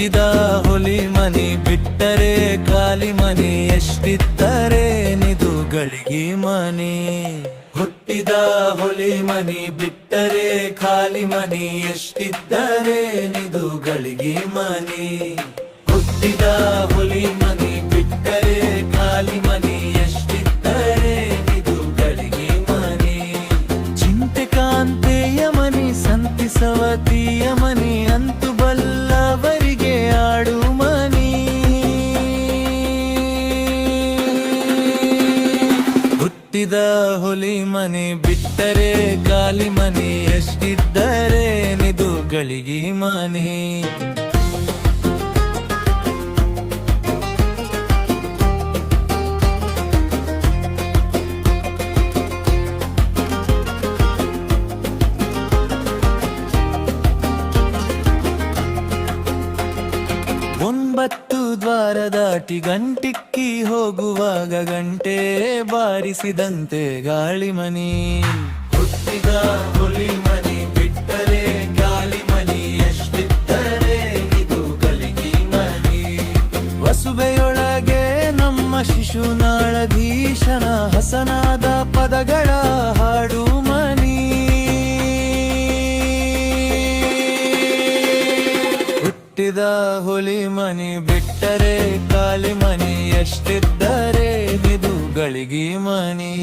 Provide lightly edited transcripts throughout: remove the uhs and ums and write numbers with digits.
ಹುಟ್ಟಿದ ಹುಲಿ ಮನಿ ಬಿಟ್ಟರೆ ಖಾಲಿ ಮನಿ ಎಷ್ಟಿದ್ದರೆ ನಿದು ಗಳಿಗೆ ಮನಿ ಹುಟ್ಟಿದ ಹುಲಿ ಮನಿ ಬಿಟ್ಟರೆ ಖಾಲಿ ಮನಿ ಎಷ್ಟಿದ್ದರೆ ನಿದು ಗಳಿಗೆ ಮನಿ ಹುಟ್ಟಿದ ಹುಲಿ ಮನಿ ಬಿಟ್ಟರೆ ಖಾಲಿ ಮನಿ ಎಷ್ಟಿದ್ದರೆ ನಿದು ಗಳಿಗೆ ಮನಿ ಚಿಂತೆ ಕಾಂತೆಯ ಮನಿ ಸಂತಿಸವತಿಯ ಮನಿ ಅಂತು ಬಲ್ಲವರಿಗೆ ಆಡು ಮನಿ ಹುಟ್ಟಿದ ಹುಲಿ ಮನಿ ಬಿಟ್ಟರೆ ಖಾಲಿ ಮನಿ ಎಷ್ಟಿದ್ದರೆ ನಿದು ಗಳಿಗೆ ಮನಿ ಒಂಬತ್ತು ದ್ವಾರ ದಾಟಿ ಗಂಟಿಕ್ಕಿ ಹೋಗುವಾಗ ಗಂಟೆ ಬಾರಿಸಿದಂತೆ ಗಾಳಿ ಮನಿ ಹುಟ್ಟಿದ ಹುಲಿ ಮನಿ ಬಿಟ್ಟರೆ ಗಾಳಿ ಮನಿ ಎಷ್ಟಿದ್ದರೆ ಇದು ಗಳಿಗೆ ಮನಿ ವಸುಬೆಯೊಳಗೆ ನಮ್ಮ ಶಿಶುನಾಳಧೀಶನ ಹಸನಾದ ಪದಗಳ ಹಾಡು ಮನಿ ಹುಟ್ಟಿದ ಹುಲಿ ಮನಿ ಬಿಟ್ಟರೆ ಖಾಲಿ ಮನಿ ಎಷ್ಟಿದ್ದರೆ ನಿದು ಗಳಿಗೆ ಮನಿ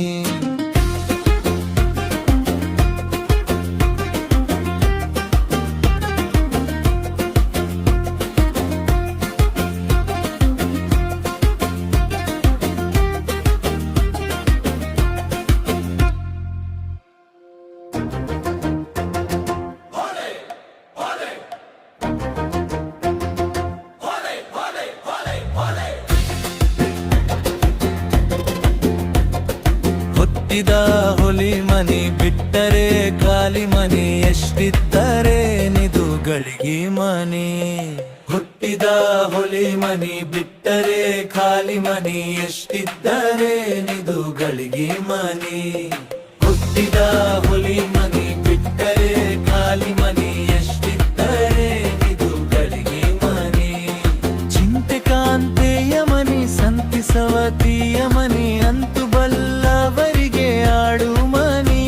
ಹುಟ್ಟಿದ ಹುಲಿ ಮನಿ ಬಿಟ್ಟರೆ ಖಾಲಿ ಮನಿ ಎಷ್ಟಿದ್ದರೆ ನಿದು ಗಳಿಗೆ ಮನಿ ಹುಟ್ಟಿದ ಹುಲಿ ಮನಿ ಬಿಟ್ಟರೆ ಖಾಲಿ ಮನಿ ಎಷ್ಟಿದ್ದರೆ ನಿದು ಗಳಿಗೆ ಮನಿ ಹುಟ್ಟಿದ ಹುಲಿ ಮನಿ ಬಿಟ್ಟರೆ ಖಾಲಿ ಮನಿ ಎಷ್ಟಿದ್ದರೆ ನಿದು ಗಳಿಗೆ ಮನಿ ಚಿಂತೆ ಕಾಂತೆಯ ಮನಿ ಸಂತಿಸವತಿಯ ಮನಿ ಅಂತು ಬಲ್ಲವರಿಗೆ ಆಡು ಮನಿ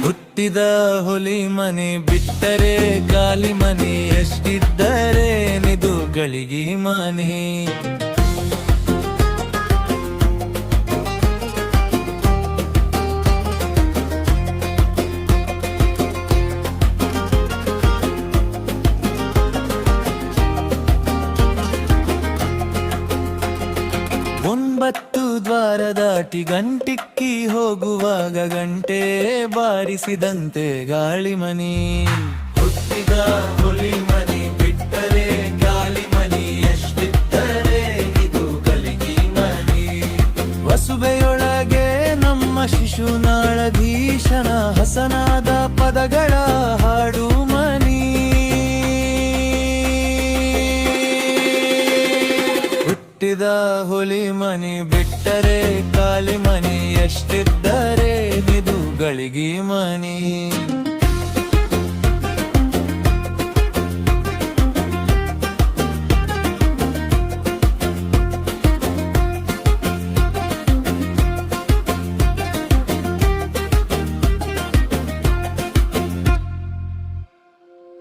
ಹುಟ್ಟಿದ ಹುಲಿ ಮನಿ ಬಿಟ್ಟರೆ ಖಾಲಿ ಮನಿ ಎಷ್ಟಿದ್ದರೆ ನಿದು ಗಳಿಗೆ ಮನಿ ಒಂಬತ್ತು ದ್ವಾರ ದಾಟಿ ಗಂಟಿಕ್ಕಿ ಹೋಗುವಾಗ ಗಂಟೆ ಬಾರಿಸಿದಂತೆ ಗಾಳಿ ಮನಿ ಹುಟ್ಟಿದ ಹುಲಿ ಮನಿ ಬಿಟ್ಟರೆ ಗಾಳಿ ಮನಿ ಎಷ್ಟಿದ್ದರೆ ಇದು ಗಳಿಗೆ ಮನಿ ವಸುಬೆಯೊಳಗೆ ನಮ್ಮ ಶಿಶುನಾಳಧೀಶನ ಹಸನಾದ ಪದಗಳ ಹಾಡು ಮನಿ ಹುಟ್ಟಿದ ಹುಲಿ ಮನಿ ಬಿಟ್ಟರೆ ಖಾಲಿ ಮನಿ ಎಷ್ಟಿದ್ದರೆ ನಿದು ಗಳಿಗೆ ಮನಿ